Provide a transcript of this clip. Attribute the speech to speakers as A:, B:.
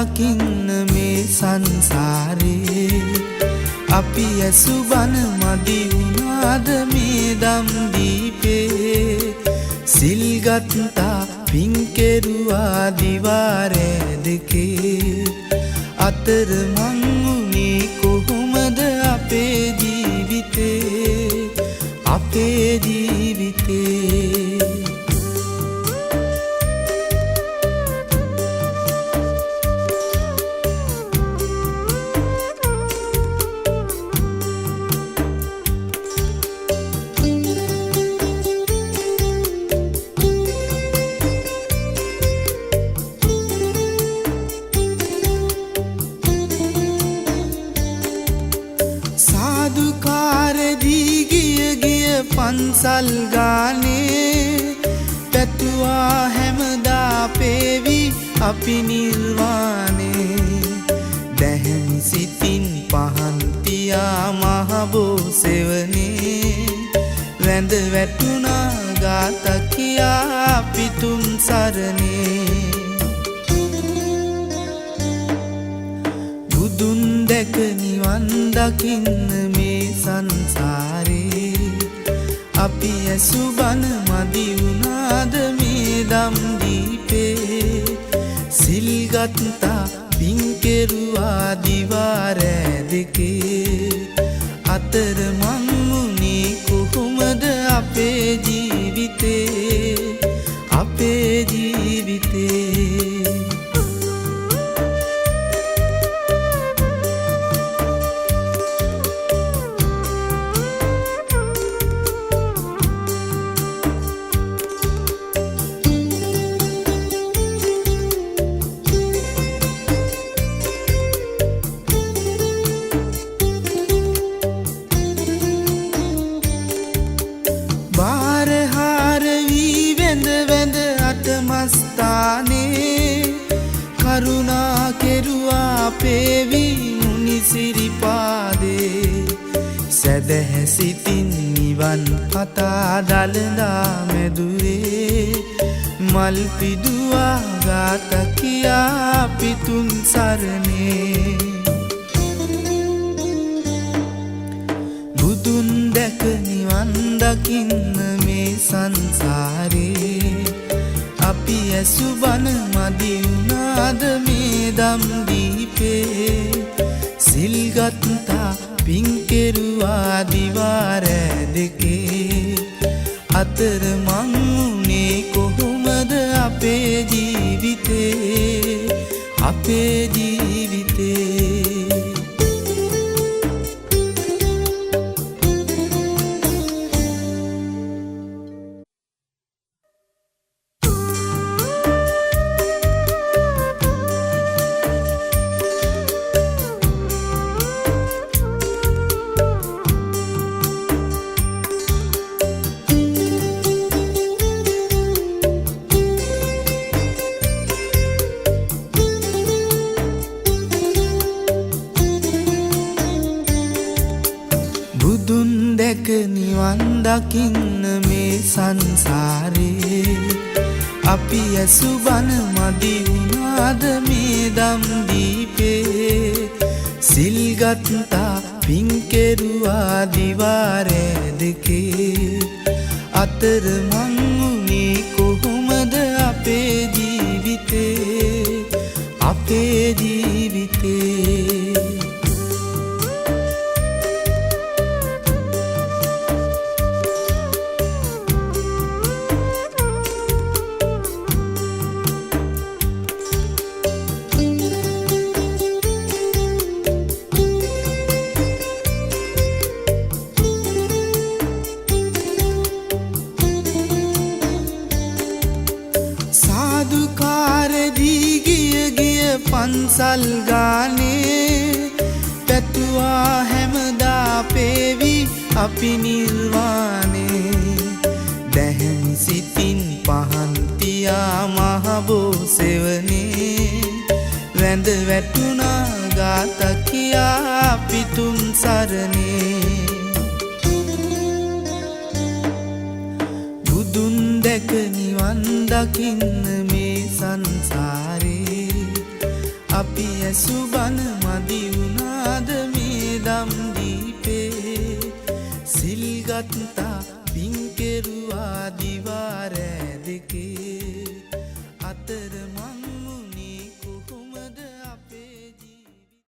A: දකින්න මේ සංසාරේ අපි ඇසු බන මදි වුණාද මේ දම් දීපේ සිල් ගත්තා පින් කෙරුවා දිවාරේ දෙකේ අතර මං උනේ කොහොමද අපේ ජීවිතේ පන්සල් ගානේ පැතුවා හැමදා පේවි අපි නිර්වාණේ දැහැමි සිතින් පහන් තියා මහබෝ සෙවනේ වැඳ වැටුණා ගාත කියා පිතුම් සරණේ බුදුන් දැක නිවන් දකින්න මේ සංසාරේ අපි ඇසු බන මදි වුණාද මේ දම් දීපේ සිල් ගත්තා පින් කෙරුවා දිවාරෑ දෙකේ අතර මං උනේ කොහොමද අපේ ජීවිතේ කරුණා කෙරුවා පේවි මුනිසිරිපාදේ සැදැහැ සිතින් නිවන් පතා දළදා මැදුරේ මල් පිදුවා ගාත කියා පිතුම් සරණේ බුදුන් දැක නිවන් දකින්න මේ සංසාරේ අපි ඇසු බන මදි වුණාද මේ දම් දීපේ සිල් ගත්තා පින් කෙරුවා දිවාරෑ දෙකේ අතර මං උනේ කොහොමද අපේ ජීවිතේ බුදුන් දැක නිවන් දකින්න මේ සංසාරේ අපි ඇසු බන මදි වුණාද මේ දම් දීපේ සිල් ගත්තා පින් කෙරුවා දිවාරෑ දෙකේ අතර මං උනේ කොහොමද අපේ ජීවිතේ පන්සල් ගානේ පැතුවා හැමදා පේවි අපි නිර්වාණේ දැහැමි සිතින් පහන් තියා මහබෝ සෙවනේ වැඳ වැටුණා ගාත කියා පිතුම් සරණේ බුදුන් දැක නිවන් දකින්න මේ සංසාරේ අපි ඇසුබන මදි වුණාද මේ දම් දීපේ සිල්ගත්තා පින් කෙරුවා දිවා රෑ දෙකේ අතරමං